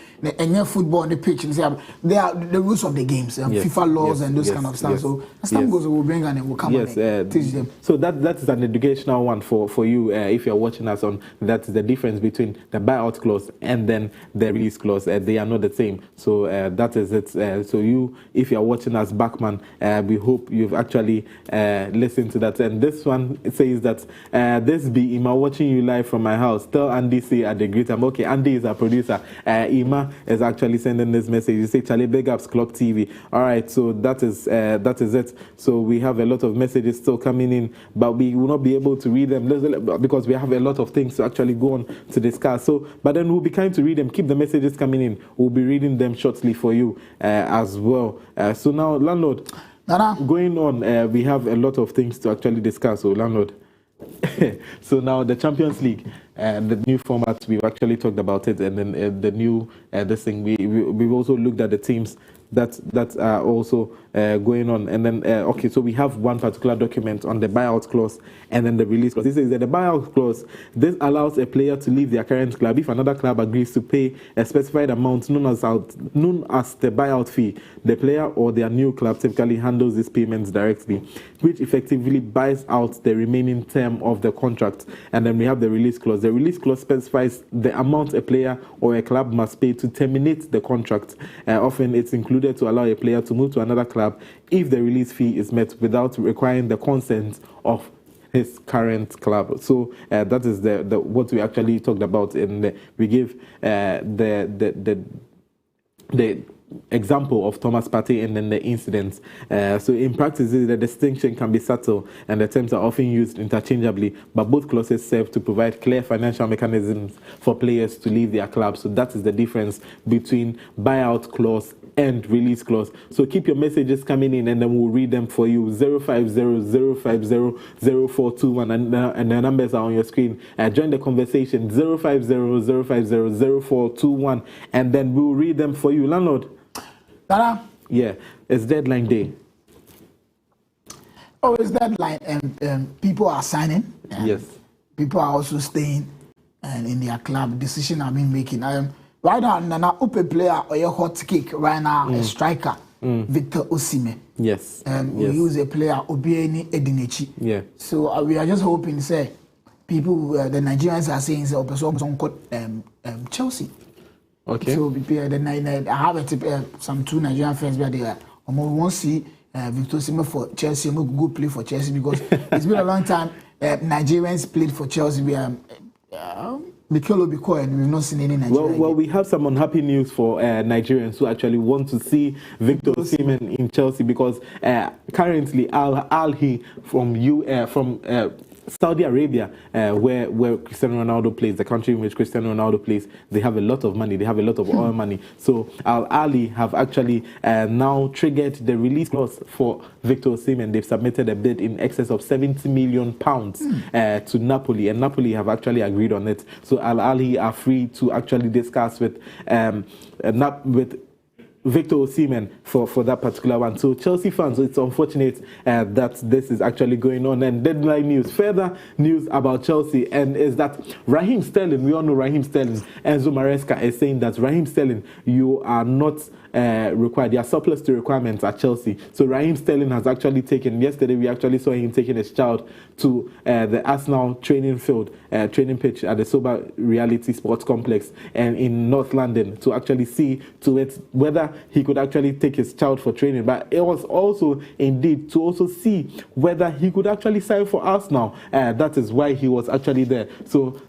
football on the pitch, and they are the rules of the games, FIFA laws and those kind of stuff. So as time goes on, we'll bring and we'll come and teach them. So that is an educational one for you if you're watching us on. That's the difference between the buyout clause and then the release clause. They are not the same. So that is it. So you, if you're watching us back, man, we hope you've actually listened to that. And this one says that this be Ima watching you live from my house. Tell Andy say at the great time. Okay, Andy is our producer. Ima is actually sending this message. You say, Charlie, big ups Clock TV. All right, so that is it. So we have a lot of messages still coming in, but we will not be able to read them because we have a lot of things to actually go on to discuss. So, but then we'll be kind to read them. Keep the messages coming in. We'll be reading them shortly for you as well. So now, landlord, going on, we have a lot of things to actually discuss. So, landlord. So now the Champions League and the new format, we've actually talked about it, and then the new this thing, we've also looked at the teams that are also going on, and then okay, so we have one particular document on the buyout clause and then the release clause. This is that the buyout clause, this allows a player to leave their current club if another club agrees to pay a specified amount known as the buyout fee. The player or their new club typically handles these payments directly, which effectively buys out the remaining term of the contract. And then we have the release clause. The release clause specifies the amount a player or a club must pay to terminate the contract. Often it's included to allow a player to move to another club if the release fee is met without requiring the consent of his current club. So that is the what we actually talked about. We give the example of Thomas Partey and then the incidents. So in practice, the distinction can be subtle and the terms are often used interchangeably, but both clauses serve to provide clear financial mechanisms for players to leave their club. So that is the difference between buyout clause and release clause. So keep your messages coming in and then we'll read them for you. 050-050-0421 and the numbers are on your screen. Join the conversation. 050-050-0421 and then we'll read them for you. Landlord? Dada? Yeah, it's deadline day. Oh, it's deadline, and people are signing. Yes. People are also staying in their club. Decision have been making. Right now, Nana Upe player or your hot kick right now, a striker, Victor Osimhen. Yes. We use a player Obieni Edinechi. Yeah. So we are just hoping, say, people, the Nigerians are saying, say, Chelsea. Okay. So I have some two Nigerian friends where they are. We won't see Victor Osimhen for Chelsea. We go play for Chelsea because it's been a long time. Nigerians played for Chelsea. We are. Mikel Obi, and we've not seen any Nigerian. Well, we have some unhappy news for Nigerians who actually want to see Victor Osimhen in Chelsea because currently Al Ahly from Saudi Arabia, where Cristiano Ronaldo plays, the country in which Cristiano Ronaldo plays, they have a lot of money. They have a lot of oil money. So Al Ahly have actually now triggered the release clause for Victor Osimhen. They've submitted a bid in excess of £70 million to Napoli, and Napoli have actually agreed on it. So Al Ahly are free to actually discuss with Victor Osimhen for that particular one. So Chelsea fans, it's unfortunate that this is actually going on. And deadline news, further news about Chelsea, and is that Raheem Sterling, we all know Raheem Sterling, Enzo Maresca is saying that Raheem Sterling, you are not required, you are surplus to requirements at Chelsea. So Raheem Sterling has actually taken, yesterday we actually saw him taking his child to the Arsenal training field, training pitch at the Sober Reality Sports Complex and in North London to actually see to it whether he could actually take his child for training. But it was also indeed to also see whether he could actually sign for Arsenal. That is why he was actually there. So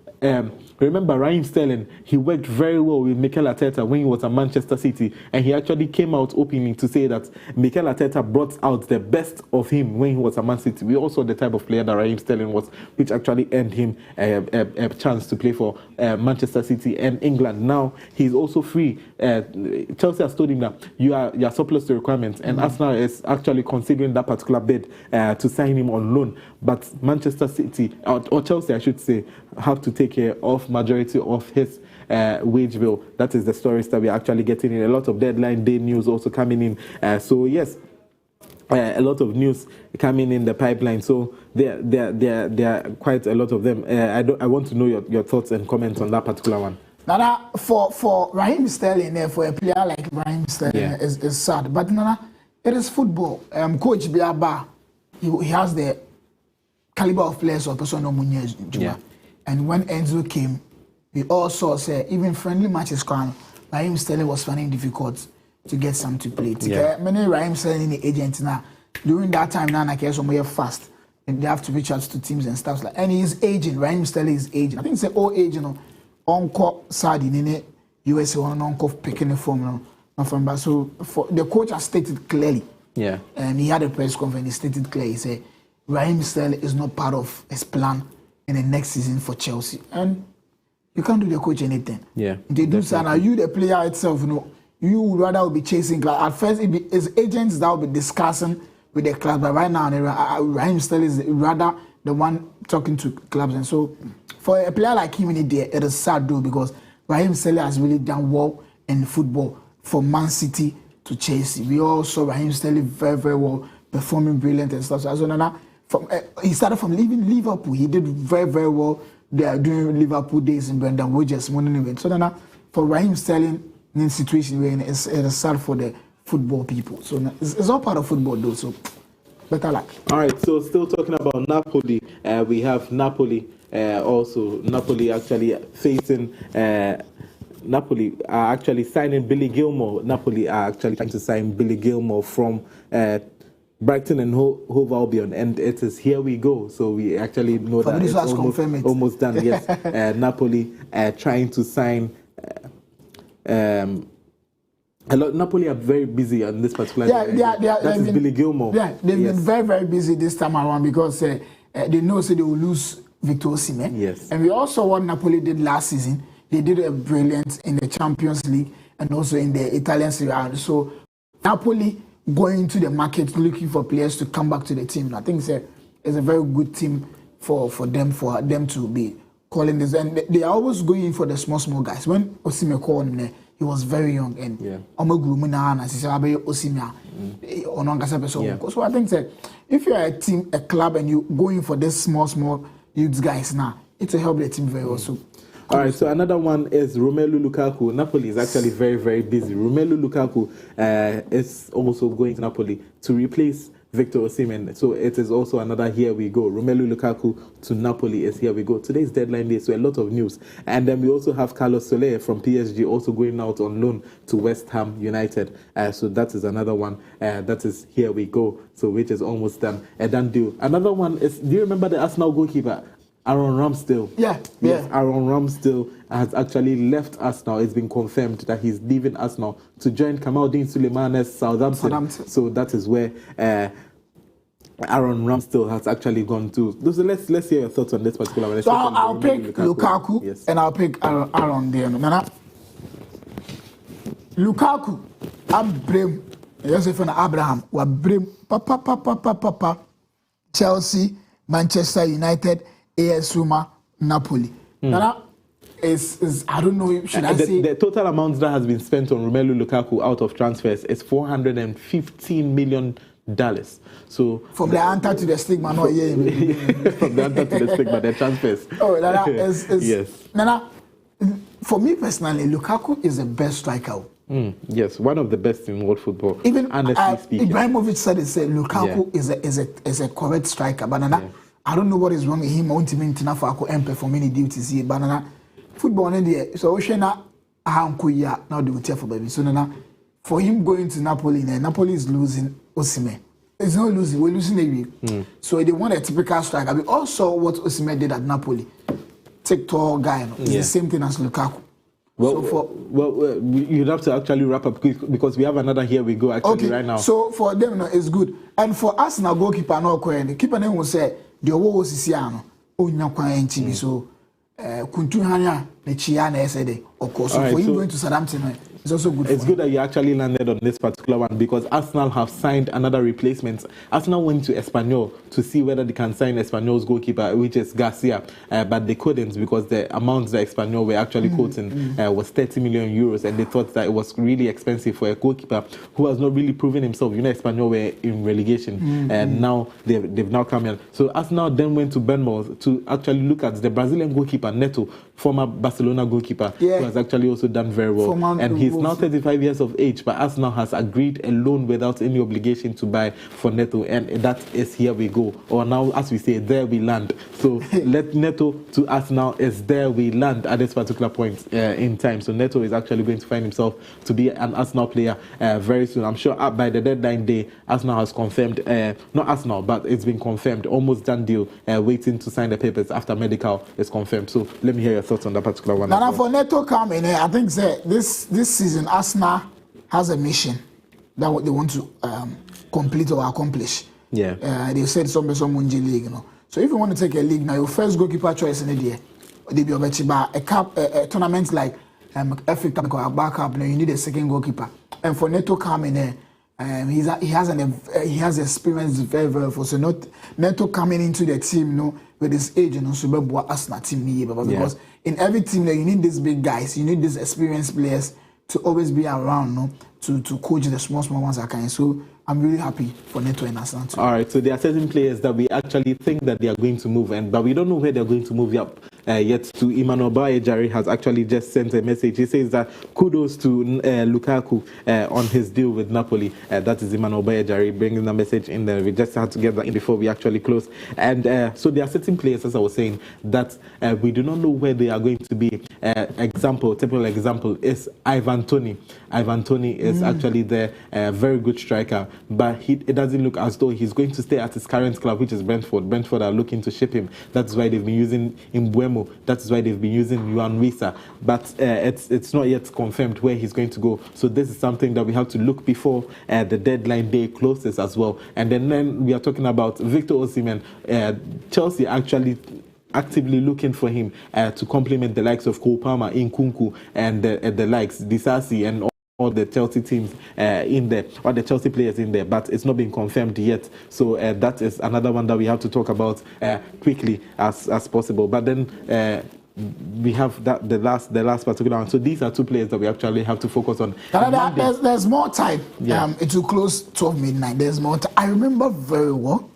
remember, Raheem Sterling, he worked very well with Mikel Arteta when he was at Manchester City, and he actually came out openly to say that Mikel Arteta brought out the best of him when he was at Man City. We also saw the type of player that Raheem Sterling was, which actually earned him a chance to play for Manchester City and England. Now he's also free. Chelsea has told him that you are surplus to requirements, and Arsenal is actually considering that particular bid to sign him on loan. But Manchester City, or Chelsea, I should say, have to take care of majority of his wage bill. That is the stories that we're actually getting in. A lot of deadline day news also coming in. So yes, a lot of news coming in the pipeline. So there are quite a lot of them. I want to know your thoughts and comments on that particular one. Nana, for Raheem Sterling, for a player like Raheem Sterling, is sad. But Nana, it is football. Coach Biaba, he has the caliber of players or person no money. And when Enzo came, we all saw even friendly matches crown. Raheem Sterling was finding it difficult to get some to play. Many Raheem Sterling agents now during that time now, like somewhere fast, and they have to reach out to teams and stuff like. And he's aging. Raheem Sterling is aging. I think it's an old age, Uncle Sadi in USA on Uncle picking the form from. So the coach has stated clearly. And he had a press conference. He stated clearly. He said Raheem Sterling is not part of his plan in the next season for Chelsea, and you can't do the coach anything. They do so. Now you, the player itself, you would rather be chasing. At first, it's agents that will be discussing with the club, but right now, Raheem Sterling is rather the one talking to clubs, and so for a player like him, it is sad though, because Raheem Sterling has really done well in football from Man City to Chelsea. We all saw Raheem Sterling very, very well, performing brilliant and stuff. So now, he started from leaving Liverpool. He did very, very well. They are doing Liverpool days in Brendan Rodgers winning event. So now, for Raheem Sterling in a situation where it is sad for the football people. So it's all part of football though. So better luck. All right. So still talking about Napoli, we have Napoli also. Napoli actually facing. Napoli are actually signing Billy Gilmore. Napoli are actually trying to sign Billy Gilmore from Brighton and Hove Albion, and it is here we go. So we actually know that it's almost done. Yes, Napoli trying to sign. Napoli are very busy on this particular. That is Billy Gilmore. Yeah, they've been very, very busy this time around because they know they will lose Victor Osimhen. Yes, and we also what Napoli did last season. They did a brilliant in the Champions League and also in the Italian Serie A. So Napoli going to the market looking for players to come back to the team. I think it's a very good team for them to be calling this. And they are always going for the small guys. When Osimhen called him, he was very young and So I think that if you are a team, a club, and you're going for this small youth guys now, it will help the team very well. So, all right, so another one is Romelu Lukaku. Napoli is actually very, very busy. Romelu Lukaku is also going to Napoli to replace Victor Osimhen. So it is also another here we go. Romelu Lukaku to Napoli is here we go. Today's deadline day, so a lot of news. And then we also have Carlos Soler from PSG also going out on loan to West Ham United. So that is another one. That is here we go. So which is almost done. A done deal. Another one is, do you remember the Arsenal goalkeeper? Aaron Ramsdale. Yes, Aaron Ramsdale has actually left Arsenal. It's been confirmed that he's leaving Arsenal to join Kamaldeen Suleiman's Southampton. So that is where Aaron Ramsdale has actually gone to. So let's hear your thoughts on this particular one. So I'll pick Lukaku and I'll pick Aaron there. Lukaku, Abraham, Joseph and Abraham, Papa, Chelsea, Manchester United, AS Roma, Napoli. Now, is I don't know, should I say... The total amount that has been spent on Romelu Lukaku out of transfers is $415 million. So from the anta to the stigma, not yeah. From the anta to the stigma, the transfers. Oh, Nana, yes. Nana, for me personally, Lukaku is the best striker. Yes, one of the best in world football. Even honestly speaking, Ibrahimovic said Lukaku is a correct striker, but Nana, I don't know what is wrong with him. I want him to perform any duties here, but Nana, football in the so Oshena Hankuya now the hotel for baby. So Nana, for him going to Napoli, Napoli is losing Osimhen. It's not losing, we're losing a week. So they want a typical striker. We all saw what Osimhen did at Napoli. Take tall guy, it's the same thing as Lukaku. Well, you'd have to actually wrap up because we have another here we go actually right now. So for them, it's good. And for us now, goalkeeper no the keeper name will say the owo sisiano onya kwan ntibi so kuntu hanya ne chia na esede of course. So for him going to Southampton, it's also good. It's good that you actually landed on this particular one because Arsenal have signed another replacement. Arsenal went to Espanyol to see whether they can sign Espanyol's goalkeeper, which is Garcia, but they couldn't because the amount that Espanyol were actually quoting was 30 million euros, and they thought that it was really expensive for a goalkeeper who has not really proven himself. You know, Espanyol were in relegation, and now they've now come in. So Arsenal then went to Bournemouth to actually look at the Brazilian goalkeeper Neto, former Barcelona goalkeeper, who has actually also done very well, and he's now 35 years of age, but Arsenal has agreed a loan without any obligation to buy for Neto, and that is here we go, or now as we say, there we land. So let Neto to Arsenal is there we land at this particular point in time. So Neto is actually going to find himself to be an Arsenal player very soon. I'm sure by the deadline day, Arsenal has confirmed, not Arsenal, but it's been confirmed, almost done deal, waiting to sign the papers after medical is confirmed. So let me hear your thoughts on that particular one. Now for Neto coming, I think this season Arsenal has a mission that they want to complete or accomplish. They said some league, you know. So if you want to take a league now, your first goalkeeper choice in the year, they be a tournament like FA Cup or backup. You need a second goalkeeper, and for Neto coming in, he has experience very very full. So Neto coming into the team, you know, with his age, you know, so be Arsenal team because in every team you need these big guys, you need these experienced players to always be around, no, to coach the small ones that can. So I'm really happy for Neto and Arsenal too. All right, so there are certain players that we actually think that they are going to move, but we don't know where they're going to move yet. To Emmanuel Bayejari has actually just sent a message. He says that kudos to Lukaku on his deal with Napoli. That is Emmanuel Bayejari bringing the message in there. We just had to get that in before we actually close. And so there are certain players, as I was saying, that we do not know where they are going to be. Typical example is Ivan Toney. Ivan Toney is actually the very good striker, but it doesn't look as though he's going to stay at his current club, which is Brentford. Brentford are looking to ship him. That's why they've been using Mbuemo. That's why they've been using Juan Wissa. But it's not yet confirmed where he's going to go. So this is something that we have to look before the deadline day closes as well. And then we are talking about Victor Osimhen. Chelsea actually actively looking for him to complement the likes of Cole Palmer, Nkunku, and the likes, Disasi, and all the Chelsea teams in there, or the Chelsea players in there, but it's not been confirmed yet. So that is another one that we have to talk about quickly as possible. But then we have the last particular one. So these are two players that we actually have to focus on. There's more time. It will close 12 midnight. There's more time. I remember very well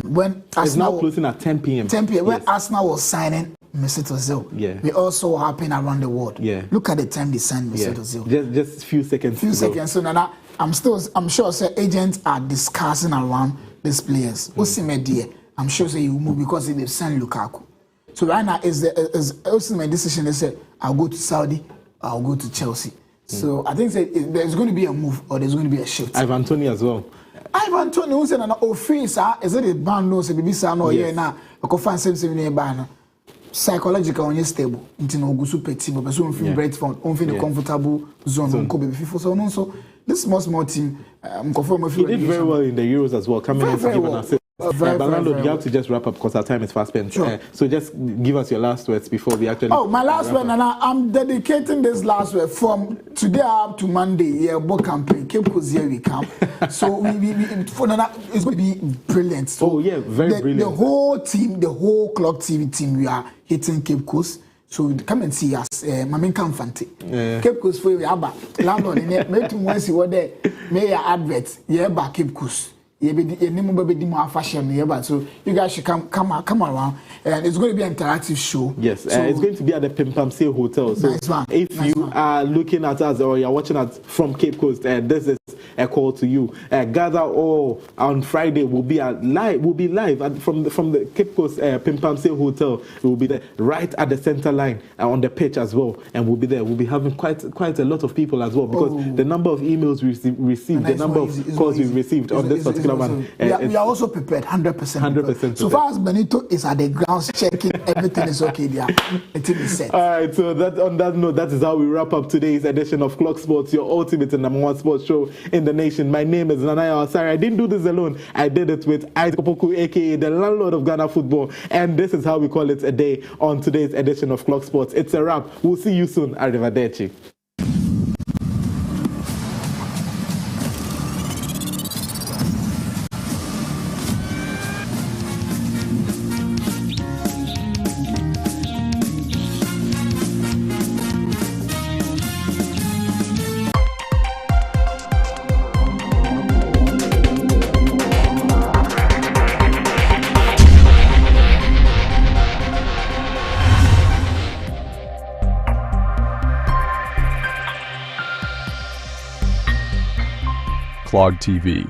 when Arsenal, it's now closing at 10 p.m. 10 p.m. When Arsenal was signing Mesut Ozil. We also happen around the world. Look at the time they signed Mesut Ozil. Just few seconds. So now I'm sure agents are discussing around these players. Osimhen, I'm sure he will move because they've signed Lukaku. So right now is Osimhen decision. They said I'll go to Saudi, I'll go to Chelsea. So I think there's going to be a move or there's going to be a shift. Ivan Toney as well. Ivan Toney who said an office is it a band no say BBC no here now because fan same near ban. Psychological on stable into no good super team but so feel great fun on feel comfortable zone on FIFA so this small team he did very well in the Euros as well coming in to give an assist. Landlord, you have to just wrap up because our time is fast spent. So just give us your last words before we actually. My last word, and I'm dedicating this last word from today up to Monday. Book campaign, Cape Coast here we come. So it's going to be brilliant. So very brilliant. The whole team, the whole Clock TV team, we are hitting Cape Coast So come and see us. Mamin Kamfanti. Cape Coast for Yaba. Landlord in it. Make once you were there. May your adverts. Yeah, Cape Coast. So you guys should come around, and it's going to be an interactive show. Yes, it's going to be at the Pimpamsey Hotel. So if you are looking at us or you're watching us from Cape Coast, this is a call to you. Gather all on Friday. We'll be live from the Cape Coast Pimpamsey Hotel. We'll be there right at the center line on the pitch as well, and we'll be there. We'll be having quite a lot of people as well, because the number of emails we received, the number of calls we received on this particular. We are also prepared 100%. 100%. So far as Benito is at the grounds checking everything is okay there, the team is set. All right, so on that note, that is how we wrap up today's edition of Clock Sports, your ultimate and number one sports show in the nation. My name is Nanaya Osari. I didn't do this alone. I did it with Isaac Opoku, aka the landlord of Ghana football, and this is how we call it a day on today's edition of Clock Sports. It's a wrap. We'll see you soon. Arrivederci. Clog TV.